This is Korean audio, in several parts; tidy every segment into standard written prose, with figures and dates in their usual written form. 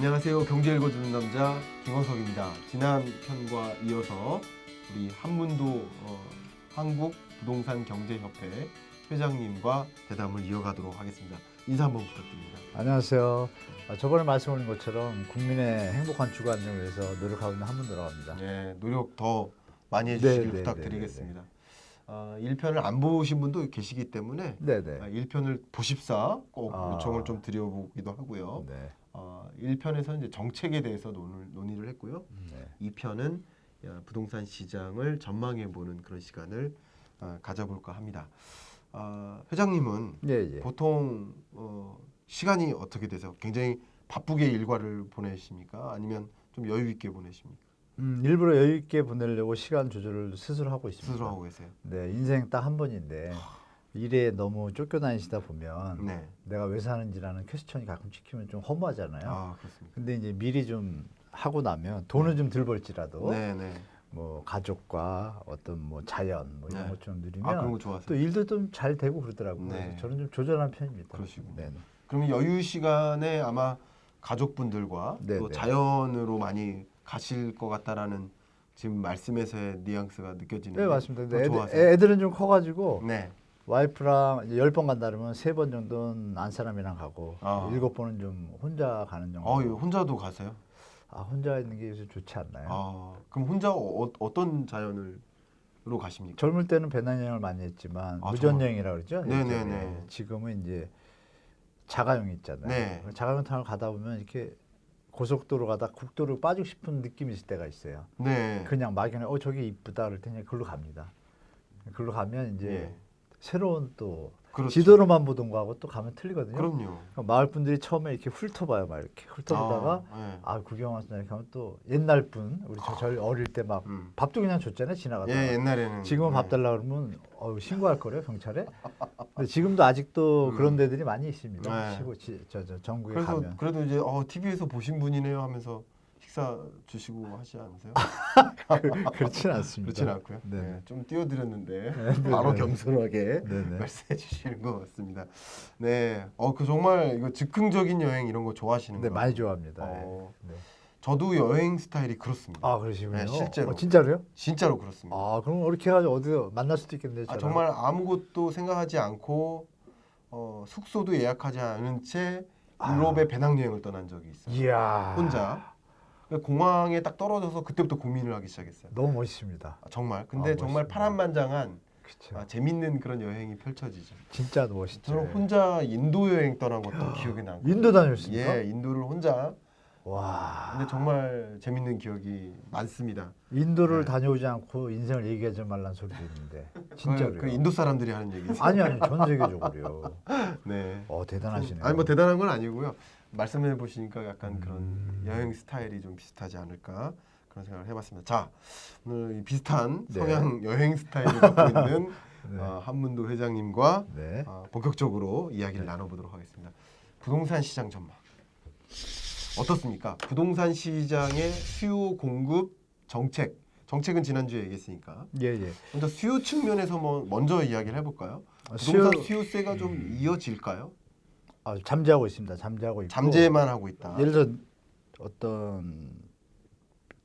안녕하세요. 경제 읽어주는 남자 김원석입니다. 지난 편과 이어서 우리 한문도 한국부동산경제협회 회장님과 대담을 이어가도록 하겠습니다. 인사 한번 부탁드립니다. 안녕하세요. 저번에 말씀드린 것처럼 국민의 행복한 주거 안정을 위해서 노력하고 있는 한문도라고 합니다. 네, 노력 더 많이 해주시길 네, 부탁드리겠습니다. 1편을 안 보신 분도 계시기 때문에 네네. 1편을 보십사 꼭 요청을 좀 드려보기도 하고요. 네. 1편에서는 이제 정책에 대해서 논의를 했고요. 네. 2편은 부동산 시장을 전망해보는 그런 시간을 가져볼까 합니다. 회장님은 예. 보통 시간이 어떻게 되세요? 굉장히 바쁘게 일과를 보내십니까? 아니면 좀 여유 있게 보내십니까? 일부러 여유 있게 보내려고 시간 조절을 스스로 하고 있습니다. 스스로 하고 계세요? 네, 인생 딱 한 번인데 일에 너무 쫓겨다니시다 보면 네. 내가 왜 사는지라는 퀘스천이 가끔 찍히면 좀 허무하잖아요. 아, 그렇습니다. 근데 이제 미리 좀 하고 나면 돈은 좀 덜 벌지라도 네네. 뭐 가족과 어떤 뭐 자연 뭐 이런 네. 것 좀 누리면 그런 거 좋아하세요? 또 일도 좀 잘 되고 그러더라고요. 네. 그래서 저는 좀 조절하는 편입니다. 그러시군요. 네. 그러면 여유 시간에 아마 가족분들과 또 네네. 자연으로 많이 가실 것 같다라는 지금 말씀에서의 뉘앙스가 느껴지는데. 네, 맞습니다. 근데 그거 좋아하세요? 애들은 좀 커가지고 네. 와이프랑 10번 간다 그러면 3번 정도는 안 사람이랑 가고 아. 7번은 좀 혼자 가는 정도. 혼자도 가세요? 혼자 있는 게 요새 좋지 않나요? 그럼 혼자 어떤 자연으로 가십니까? 젊을 때는 배낭여행을 많이 했지만 정말? 무전여행이라고 그러죠. 네네네. 예전에. 지금은 이제 자가용 있잖아요. 네. 자가용 타고 가다 보면 이렇게 고속도로 가다 국도로 빠지고 싶은 느낌이 있을 때가 있어요. 네. 그냥 막연히 저기 이쁘다 그럴 테니 그걸로 갑니다. 그걸로 가면 이제 예. 새로운 또 그렇죠. 지도로만 보던 거하고 또 가면 틀리거든요. 그럼요. 그러니까 마을 분들이 처음에 이렇게 훑어봐요, 막 이렇게 훑어보다가 네. 구경 와서 이렇게 하면 또 옛날 분 우리 저희 어릴 때 막 밥도 그냥 줬잖아요, 지나가다가. 예, 옛날에는. 지금은 밥 달라 그러면 신고할 거래요, 경찰에. 근데 지금도 아직도 그런 데들이 많이 있습니다. 네. 시골 저 전국에 가면. 그래도 이제 TV에서 보신 분이네요 하면서 식사 주시고 하지 않으세요? 그렇지는 않습니다. 그렇진 않고요. 네. 네, 좀 띄워드렸는데 네, 바로 네. 겸손하게 네네. 말씀해 주시는 것 같습니다. 네, 그 정말 이거 즉흥적인 여행 이런 거 좋아하시는 네, 거예요? 많이 좋아합니다. 네. 저도 여행 스타일이 그렇습니다. 그러시군요. 네, 실제로. 진짜로요? 진짜로 그렇습니다. 그럼 이렇게 해가지고 어디서 만날 수도 있겠네요. 저랑. 정말 아무것도 생각하지 않고 숙소도 예약하지 않은 채 유럽에 배낭여행을 떠난 적이 있어요. 이야. 혼자. 공항에 딱 떨어져서 그때부터 고민을 하기 시작했어요. 너무 멋있습니다. 정말. 근데 정말 멋있습니다. 파란만장한 그렇죠. 재밌는 그런 여행이 펼쳐지죠. 진짜 멋있죠. 저는 혼자 인도 여행 떠난 것도 기억이 나고. 인도 다녔습니까? 예, 인도를 혼자. 와. 근데 정말 재밌는 기억이 많습니다. 인도를 네. 다녀오지 않고 인생을 얘기하지 말란 소리도 있는데 진짜로요. 그 인도 사람들이 하는 얘기죠. 아니 전 세계적으로요. 네. 대단하시네요. 아니 뭐 대단한 건 아니고요. 말씀해 보시니까 약간 그런 여행 스타일이 좀 비슷하지 않을까 그런 생각을 해봤습니다. 자, 오늘 이 비슷한 네. 성향 여행 스타일을 갖고 있는 네. 한문도 회장님과 네. 본격적으로 이야기를 나눠보도록 하겠습니다. 부동산 시장 전망 어떻습니까? 부동산 시장의 수요 공급 정책은 지난주에 얘기했으니까 예. 먼저 수요 측면에서 먼저 이야기를 해볼까요? 수요- 부동산 수요세가 좀 이어질까요? 잠재하고 있습니다. 잠재하고 있고. 잠재만 하고 있다. 예를 들어 어떤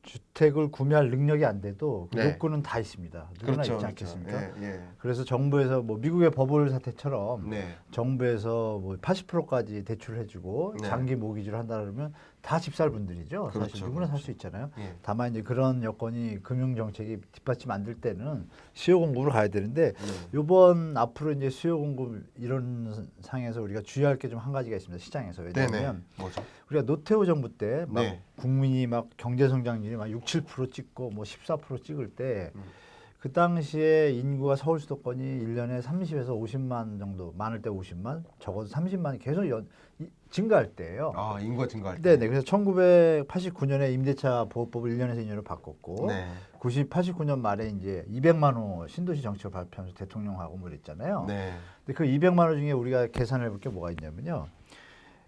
주택을 구매할 능력이 안 돼도 그 네. 욕구는 다 있습니다. 누구나 있지 않겠습니까? 예. 그래서 정부에서 미국의 버블 사태처럼 네. 정부에서 80%까지 대출을 해주고 네. 장기 모기지를 한다 그러면 다 집 살 분들이죠. 그렇죠, 사실 누구나 살 수 있잖아요. 예. 다만 이제 그런 여건이 금융 정책이 뒷받침 안 될 때는 수요 공급으로 가야 되는데 요번 앞으로 이제 수요 공급 이런 상에서 우리가 주의할 게 좀 한 가지가 있습니다. 시장에서. 왜냐하면 뭐죠? 우리가 노태우 정부 때 막 네. 국민이 막 경제 성장률이 막 6~7% 찍고 14% 찍을 때 그 당시에 인구가 서울 수도권이 1년에 30에서 50만 정도, 많을 때 50만, 적어도 30만이 계속 증가할 때예요. 인구가 증가할 때. 네네. 그래서 1989년에 임대차 보호법을 1년에서 2년으로 바꿨고, 네. 89년 말에 이제 200만 호 신도시 정책을 발표하면서 대통령하고 뭐 이랬잖아요. 네. 근데 그 200만 호 중에 우리가 계산해 볼 게 뭐가 있냐면요.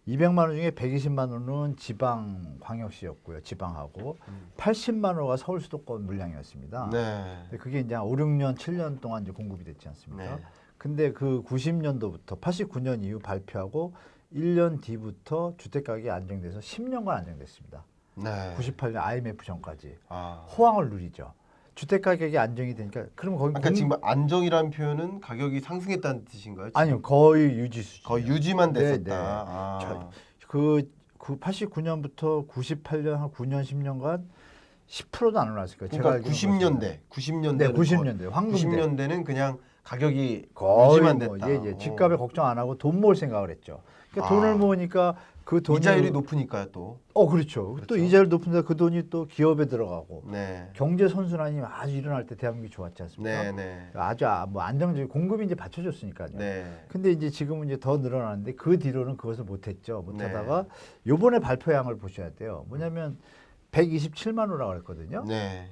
200만 원 중에 120만 원은 지방 광역시였고요. 지방하고 80만 원가 서울 수도권 물량이었습니다. 네. 근데 그게 이제 한 5, 6년, 7년 동안 이제 공급이 됐지 않습니까? 네. 근데 그 90년도부터 89년 이후 발표하고 1년 뒤부터 주택 가격이 안정돼서 10년간 안정됐습니다. 네. 98년 IMF 전까지 아. 호황을 누리죠. 주택 가격이 안정이 되니까 그럼 거기 아까 지금 안정이라는 표현은 가격이 상승했다는 뜻인가요? 지금? 아니요 거의 유지 수준. 거의 유지만 네, 됐었다. 네. 아. 그 89년부터 98년 한 9년 10년간 10%도 안 올랐을 거예요. 그러니까 90년대 네, 90년대 황금 때 90년대는 그냥 가격이 거의 유지만 뭐, 됐다. 예, 예. 집값에 걱정 안 하고 돈 모을 생각을 했죠. 그러니까 아. 돈을 모으니까 그 돈이 이자율이 높으니까요, 또. 그렇죠. 또 그렇죠. 이자율 높은데 그 돈이 또 기업에 들어가고 네. 경제 선순환이 아주 일어날 때 대한민국이 좋았지 않습니까? 네, 네. 아주 뭐 안정적인 공급이 이제 받쳐줬으니까요. 네. 근데 이제 지금은 이제 더 늘어나는데 그 뒤로는 그것을 못했죠. 네. 못하다가 요번에 발표량을 보셔야 돼요. 뭐냐면 127만 호라고 그랬거든요. 네.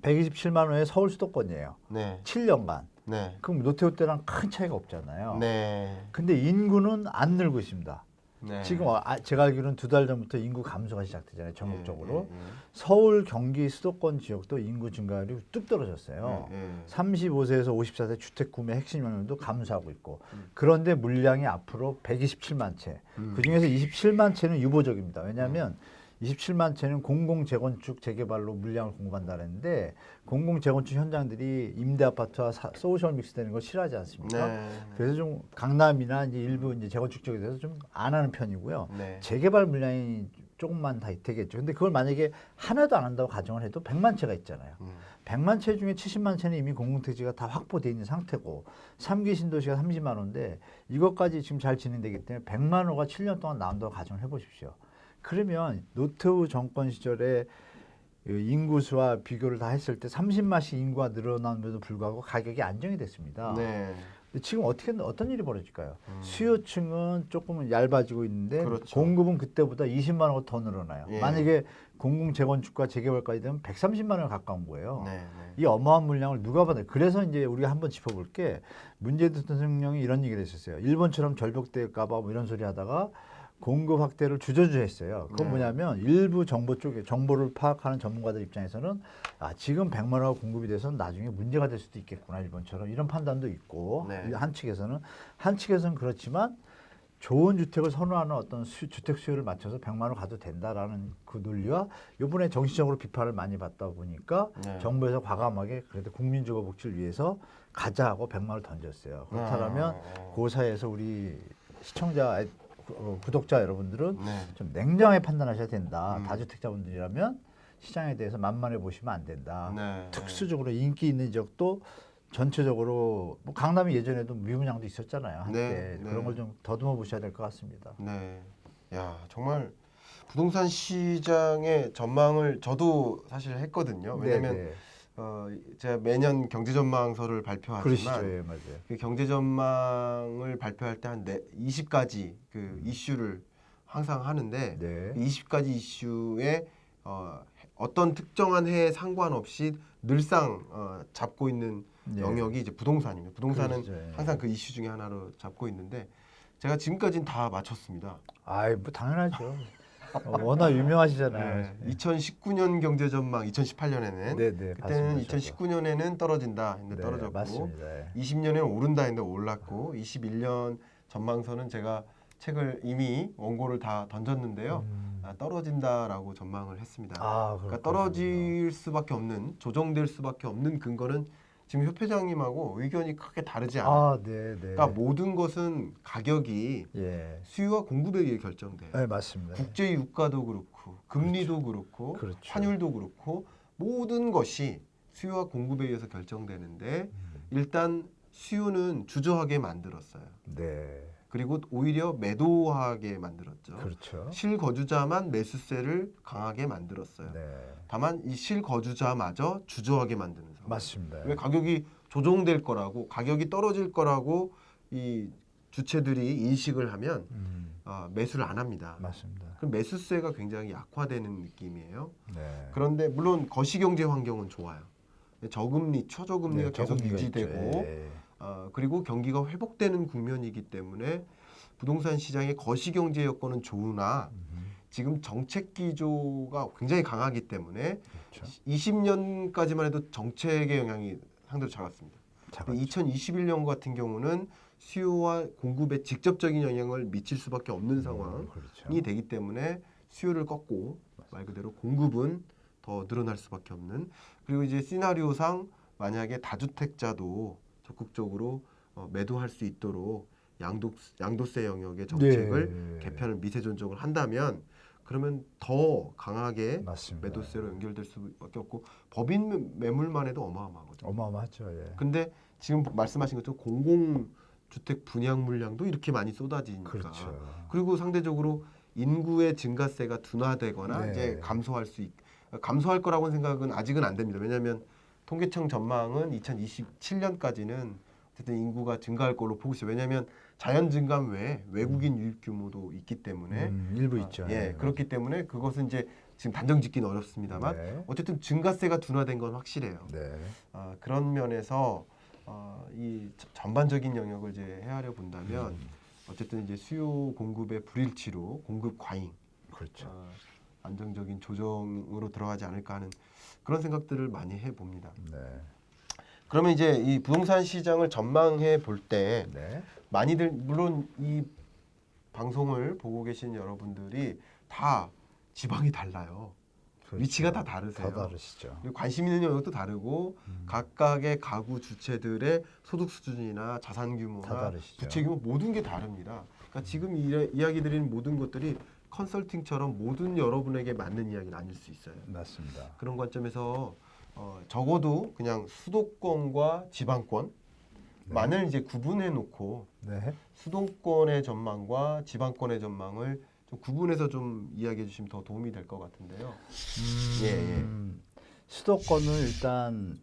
127만 호의 서울 수도권이에요. 네. 7년간. 네. 그럼 노태우 때랑 큰 차이가 없잖아요. 네. 근데 인구는 안 늘고 있습니다. 네. 지금 제가 알기로는 2달 전부터 인구 감소가 시작되잖아요. 전국적으로. 예, 예, 예. 서울, 경기, 수도권 지역도 인구 증가율이 뚝 떨어졌어요. 예, 예. 35세에서 54세 주택 구매 핵심 영역도 감소하고 있고 그런데 물량이 앞으로 127만 채. 그중에서 27만 채는 유보적입니다. 왜냐하면 27만 채는 공공 재건축 재개발로 물량을 공급한다 그랬는데 공공 재건축 현장들이 임대 아파트와 소셜 믹스되는 걸 싫어하지 않습니까? 네. 그래서 좀 강남이나 이제 일부 이제 재건축 쪽에 대해서 좀 안 하는 편이고요. 네. 재개발 물량이 조금만 다 되겠죠. 근데 그걸 만약에 하나도 안 한다고 가정을 해도 100만 채가 있잖아요. 100만 채 중에 70만 채는 이미 공공택지가 다 확보되어 있는 상태고 3기 신도시가 30만 호인데 이것까지 지금 잘 진행되기 때문에 100만 호가 7년 동안 나온다고 가정을 해보십시오. 그러면 노태우 정권 시절에 인구수와 비교를 다 했을 때 30만씩 인구가 늘어남에도 불구하고 가격이 안정이 됐습니다. 네. 근데 지금 어떤 일이 벌어질까요? 수요층은 조금은 얇아지고 있는데 그렇죠. 공급은 그때보다 20만 원가 더 늘어나요. 예. 만약에 공공 재건축과 재개발까지 되면 130만 원 가까운 거예요. 네. 네. 이 어마어마한 물량을 누가 받아요? 그래서 이제 우리가 한번 짚어볼 게 문재인 대통령이 이런 얘기를 했었어요. 일본처럼 절벽될까봐 뭐 이런 소리 하다가 공급 확대를 주저주저했어요. 그건 네. 뭐냐면 일부 정보 쪽에 정보를 파악하는 전문가들 입장에서는 지금 100만 원가 공급이 돼서 나중에 문제가 될 수도 있겠구나 일본처럼 이런 판단도 있고 네. 한 측에서는 그렇지만 좋은 주택을 선호하는 어떤 주택 수요를 맞춰서 100만 원 가도 된다라는 그 논리와 이번에 정치적으로 비판을 많이 받다 보니까 네. 정부에서 과감하게 그래도 국민주거 복지를 위해서 가자하고 100만 원을 던졌어요. 그렇다면 그 사이에서 우리 시청자 구독자 여러분들은 네. 좀 냉정하게 판단하셔야 된다. 다주택자분들이라면 시장에 대해서 만만해 보시면 안 된다. 네. 특수적으로 인기 있는 지역도 전체적으로 뭐 강남이 예전에도 미분양도 있었잖아요. 한때 네, 네. 그런 걸 좀 더듬어 보셔야 될 것 같습니다. 네. 야, 정말 부동산 시장의 전망을 저도 사실 했거든요. 왜냐면 네, 네. 제가 매년 경제 전망서를 발표하지만 그러시죠, 예, 맞아요. 그 경제 전망을 발표할 때 한 20가지 그 이슈를 항상 하는데 네. 20가지 이슈에 어떤 특정한 해에 상관없이 늘상 잡고 있는 네. 영역이 이제 부동산입니다. 부동산은 그렇죠, 예. 항상 그 이슈 중에 하나로 잡고 있는데 제가 지금까지는 다 맞췄습니다. 아이, 뭐 당연하죠. 워낙 유명하시잖아요. 2019년 경제 전망 2018년에는 네, 네, 그때는 봤습니다, 2019년에는 떨어진다 했는데 네, 떨어졌고 맞습니다. 예. 20년에는 오른다 했는데 올랐고 21년 전망서는 제가 책을 이미 원고를 다 던졌는데요. 떨어진다라고 전망을 했습니다. 그러니까 그렇군요. 떨어질 수밖에 없는 조정될 수밖에 없는 근거는 지금 협회장님하고 의견이 크게 다르지 않아요. 네, 네. 그러니까 모든 것은 가격이 예. 수요와 공급에 의해 결정돼요. 네, 맞습니다. 국제 유가도 그렇고 금리도 그렇고 그렇죠. 환율도 그렇고 모든 것이 수요와 공급에 의해서 결정되는데 일단 수요는 주저하게 만들었어요. 네. 그리고 오히려 매도하게 만들었죠. 그렇죠. 실거주자만 매수세를 강하게 만들었어요. 네. 다만 이 실거주자마저 주저하게 만드는 상황. 맞습니다. 왜 가격이 조정될 거라고 가격이 떨어질 거라고 이 주체들이 인식을 하면 매수를 안 합니다. 맞습니다. 그럼 매수세가 굉장히 약화되는 느낌이에요. 네. 그런데 물론 거시경제 환경은 좋아요. 저금리, 초저금리가 네, 계속 저금리가 유지되고 있죠. 예. 그리고 경기가 회복되는 국면이기 때문에 부동산 시장의 거시경제 여건은 좋으나 지금 정책 기조가 굉장히 강하기 때문에 그렇죠. 20년까지만 해도 정책의 영향이 상대로 작았습니다. 작았죠. 2021년 같은 경우는 수요와 공급에 직접적인 영향을 미칠 수밖에 없는 상황이 그렇죠. 되기 때문에 수요를 꺾고 말 그대로 공급은 더 늘어날 수밖에 없는. 그리고 이제 시나리오상 만약에 다주택자도 적극적으로 매도할 수 있도록 양도세 영역의 정책을 개편을 미세존적을 한다면 그러면 더 강하게 맞습니다. 매도세로 연결될 수밖에 없고 법인 매물만 해도 어마어마하거든요. 어마어마하죠. 예. 근데 지금 말씀하신 것처럼 공공주택 분양 물량도 이렇게 많이 쏟아지니까 그렇죠. 그리고 상대적으로 인구의 증가세가 둔화되거나 네. 이제 감소할 거라고는 생각은 아직은 안 됩니다. 왜냐하면 통계청 전망은 2027년까지는 어쨌든 인구가 증가할 걸로 보고 있어요. 왜냐하면 자연 증감 외에 외국인 유입 규모도 있기 때문에 일부 있죠. 예, 그렇기 때문에 그것은 이제 지금 단정 짓기는 어렵습니다만 네. 어쨌든 증가세가 둔화된 건 확실해요. 네. 그런 면에서 이 전반적인 영역을 이제 헤아려 본다면 어쨌든 이제 수요 공급의 불일치로 공급 과잉, 그렇죠. 안정적인 조정으로 들어가지 않을까 하는 그런 생각들을 많이 해 봅니다. 네. 그러면 이제 이 부동산 시장을 전망해 볼 때 네. 많이들 물론 이 방송을 보고 계신 여러분들이 다 지방이 달라요. 그렇죠. 위치가 다 다르세요. 다 다르시죠. 그리고 관심 있는 영역도 다르고 각각의 가구 주체들의 소득 수준이나 자산 다 규모나 다르시죠. 부채 규모 모든 게 다릅니다. 그러니까 지금 이야기 드리는 모든 것들이 컨설팅처럼 모든 여러분에게 맞는 이야기는 아닐 수 있어요. 맞습니다. 그런 관점에서 적어도 그냥 수도권과 지방권만을 이제 구분해 놓고 네. 수도권의 전망과 지방권의 전망을 좀 구분해서 좀 이야기해 주시면 더 도움이 될 것 같은데요. 예. 수도권은 일단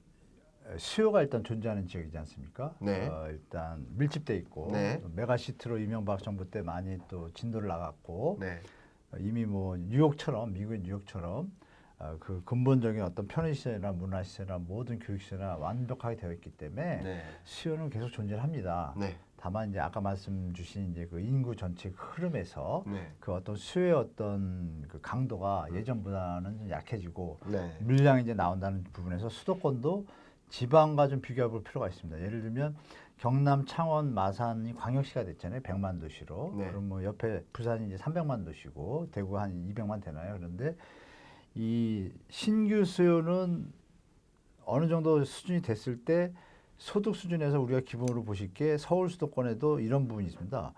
수요가 일단 존재하는 지역이지 않습니까? 네. 일단 밀집돼 있고 네. 메가시티로 이명박 정부 때 많이 또 진도를 나갔고 네. 이미 뭐 뉴욕처럼 미국의 뉴욕처럼 그 근본적인 어떤 편의시설이나 문화시설이나 모든 교육시설이나 완벽하게 되어 있기 때문에 네. 수요는 계속 존재합니다. 네. 다만 이제 아까 말씀 주신 이제 그 인구 전체 흐름에서 네. 그 어떤 수요의 어떤 그 강도가 예전보다는 좀 약해지고 네. 물량이 이제 나온다는 부분에서 수도권도 지방과 좀 비교해 볼 필요가 있습니다. 예를 들면 경남, 창원, 마산이 광역시가 됐잖아요. 100만 도시로. 네. 그럼 뭐 옆에 부산이 이제 300만 도시고 대구 한 200만 되나요? 그런데 이 신규 수요는 어느 정도 수준이 됐을 때 소득 수준에서 우리가 기본으로 보실 게 서울 수도권에도 이런 부분이 있습니다.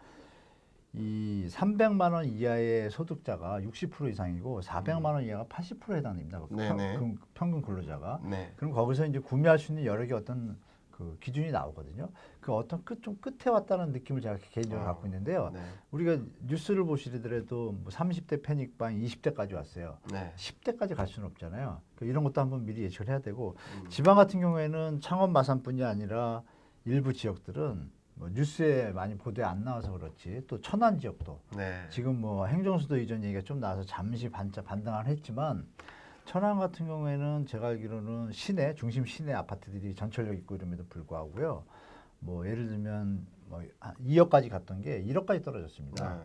이 300만 원 이하의 소득자가 60% 이상이고 400만 원 이하가 80%에 해당됩니다. 네네. 평균 근로자가. 네. 그럼 거기서 이제 구매할 수 있는 여러 개 어떤 그 기준이 나오거든요. 그 어떤 좀 끝에 왔다는 느낌을 제가 개인적으로 갖고 있는데요. 네. 우리가 뉴스를 보시더라도 뭐 30대 패닉방이 20대까지 왔어요. 네. 10대까지 갈 수는 없잖아요. 이런 것도 한번 미리 예측을 해야 되고 지방 같은 경우에는 창원 마산뿐이 아니라 일부 지역들은 뭐 뉴스에 많이 보도에 안 나와서 그렇지 또 천안 지역도 네. 지금 뭐 행정수도 이전 얘기가 좀 나와서 잠시 반등을 했지만 천안 같은 경우에는 제가 알기로는 시내 중심 시내 아파트들이 전철역 있고 이름에도 불구하고요. 뭐 예를 들면 뭐 2억까지 갔던 게 1억까지 떨어졌습니다. 네.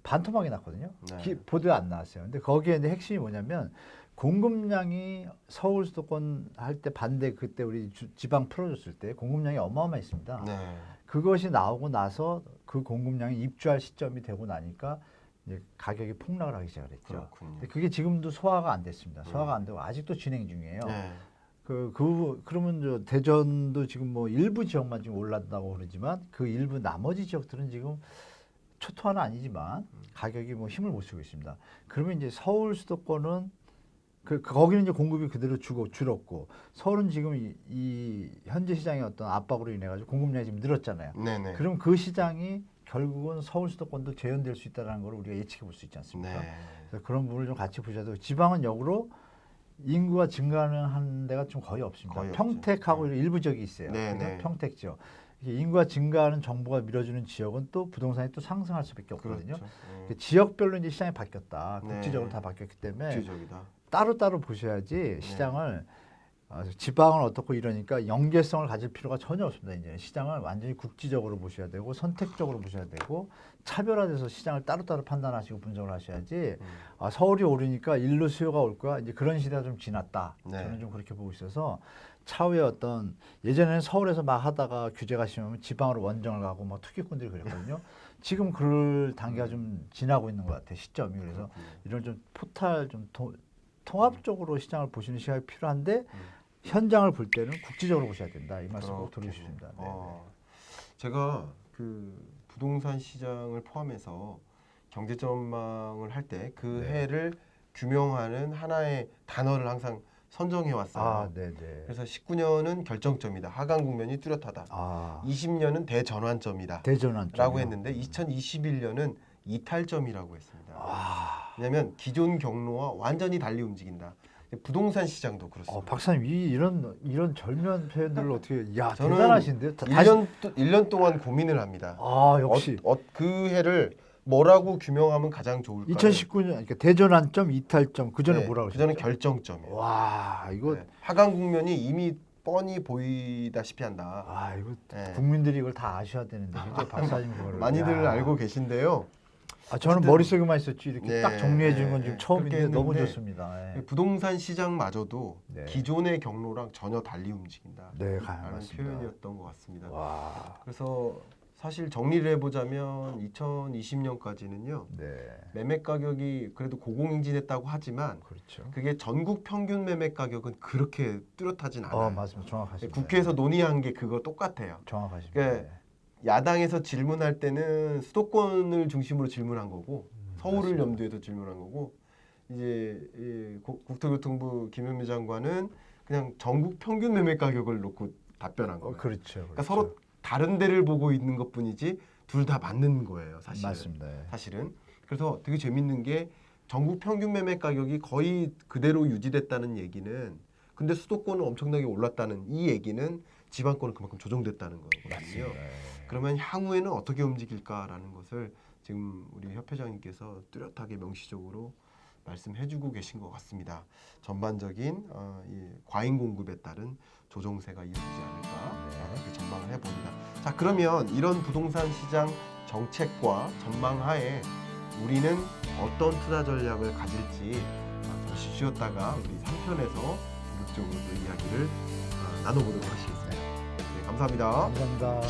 반토막이 났거든요. 네. 보도에 안 나왔어요. 근데 거기에 이제 핵심이 뭐냐면 공급량이 서울 수도권 할 때 반대 그때 우리 지방 풀어줬을 때 공급량이 어마어마했습니다. 네. 그것이 나오고 나서 그 공급량이 입주할 시점이 되고 나니까 이제 가격이 폭락을 하기 시작했죠. 그렇군요. 근데 그게 지금도 소화가 안 됐습니다. 소화가 안 되고 아직도 진행 중이에요. 네. 그러면 저 대전도 지금 뭐 일부 지역만 지금 올랐다고 그러지만 그 일부 나머지 지역들은 지금 초토화는 아니지만 가격이 뭐 힘을 못 쓰고 있습니다. 그러면 이제 서울 수도권은 거기는 이제 공급이 그대로 줄었고 서울은 지금 이 현재 시장의 어떤 압박으로 인해 가지고 공급량이 지금 늘었잖아요. 네네. 그럼 그 시장이 결국은 서울 수도권도 재현될 수 있다는 걸 우리가 예측해 볼 수 있지 않습니까? 네. 그래서 그런 부분을 좀 같이 보셔야 되고 지방은 역으로 인구가 증가하는 데가 좀 거의 없습니다. 거의 평택하고 일부 지역이 있어요. 네, 그래서 네. 평택 지역. 이게 인구가 증가하는 정보가 밀어주는 지역은 또 부동산이 또 상승할 수밖에 없거든요. 그렇죠. 그 지역별로 이제 시장이 바뀌었다. 네. 국지적으로 다 바뀌었기 때문에 국제적이다. 따로따로 보셔야지 시장을 지방은 어떻고 이러니까 연계성을 가질 필요가 전혀 없습니다. 이제 시장을 완전히 국지적으로 보셔야 되고 선택적으로 보셔야 되고 차별화돼서 시장을 따로따로 판단하시고 분석을 하셔야지 서울이 오르니까 일로 수요가 올 거야. 이제 그런 시대가 좀 지났다. 네. 저는 좀 그렇게 보고 있어서 차후에 어떤 예전에는 서울에서 막 하다가 규제가 심하면 지방으로 원정을 가고 막 투기꾼들이 그랬거든요. 지금 그럴 단계가 좀 지나고 있는 것 같아요. 시점이. 그래서 이런 좀 포탈 좀 통합적으로 시장을 보시는 시각이 필요한데 현장을 볼 때는 국지적으로 보셔야 된다. 이 말씀 꼭 드리고 싶습니다. 네. 제가 그 부동산 시장을 포함해서 경제 전망을 할 때 그 네. 해를 규명하는 하나의 단어를 항상 선정해 왔어요. 아, 네, 네. 그래서 19년은 결정점이다. 하강 국면이 뚜렷하다. 아, 20년은 대전환점이다. 대전환 라고 했는데 2021년은 이탈점이라고 했습니다. 왜냐하면 기존 경로와 완전히 달리 움직인다. 부동산 시장도 그렇습니다. 박사님 이런 절묘한 표현들을 어떻게 야 저는 대단하신데 1년 동안 고민을 합니다. 역시 그 해를 뭐라고 규명하면 가장 좋을까요? 2019년 그러니까 대전환점 이탈점 그 전에 네, 뭐라고 그 전에 하셨죠? 결정점이에요. 와 이거 네, 하강 국면이 이미 뻔히 보이다시피 한다. 이거 네. 국민들이 이걸 다 아셔야 되는데 굉장히 박사님 그거를 많이들 야. 알고 계신데요. 저는 어쨌든- 머릿속에만 있었지 이렇게 네, 딱 정리해 주는 건 네, 지금 네. 처음인데 그렇게 너무 했는데 좋습니다. 네, 부동산 시장마저도 네. 기존의 경로랑 전혀 달리 움직인다. 네 라는 맞습니다. 표현이었던 것 같습니다. 와, 그래서 사실 정리를 해보자면 2020년까지는요. 네, 매매 가격이 그래도 고공행진했다고 하지만 그렇죠. 그게 전국 평균 매매 가격은 그렇게 뚜렷하진 않아요. 맞습니다. 정확하십니다. 국회에서 논의한 게 그거 똑같아요. 정확하십니다. 그러니까 야당에서 질문할 때는 수도권을 중심으로 질문한 거고 서울을 맞습니다. 염두에서 질문한 거고 이제 이 국토교통부 김현미 장관은 그냥 전국 평균 매매 가격을 놓고 답변한 거예요. 그렇죠. 그러니까 서로 다른 데를 보고 있는 것뿐이지 둘 다 맞는 거예요, 사실은. 맞습니다. 네. 사실은. 그래서 되게 재밌는 게 전국 평균 매매 가격이 거의 그대로 유지됐다는 얘기는 근데 수도권은 엄청나게 올랐다는 이 얘기는 지방권은 그만큼 조정됐다는 거거든요. 맞습니다. 네. 그러면 향후에는 어떻게 움직일까라는 것을 지금 우리 협회장님께서 뚜렷하게 명시적으로 말씀해주고 계신 것 같습니다. 전반적인 이 과잉 공급에 따른 조정세가 이어지지 않을까 이렇게 전망을 해봅니다. 자, 그러면 이런 부동산 시장 정책과 전망하에 우리는 어떤 투자 전략을 가질지 잠시 쉬었다가 우리 3편에서 본격적으로 또 이야기를 나눠보도록 하시겠습니다. 네, 감사합니다. 감사합니다.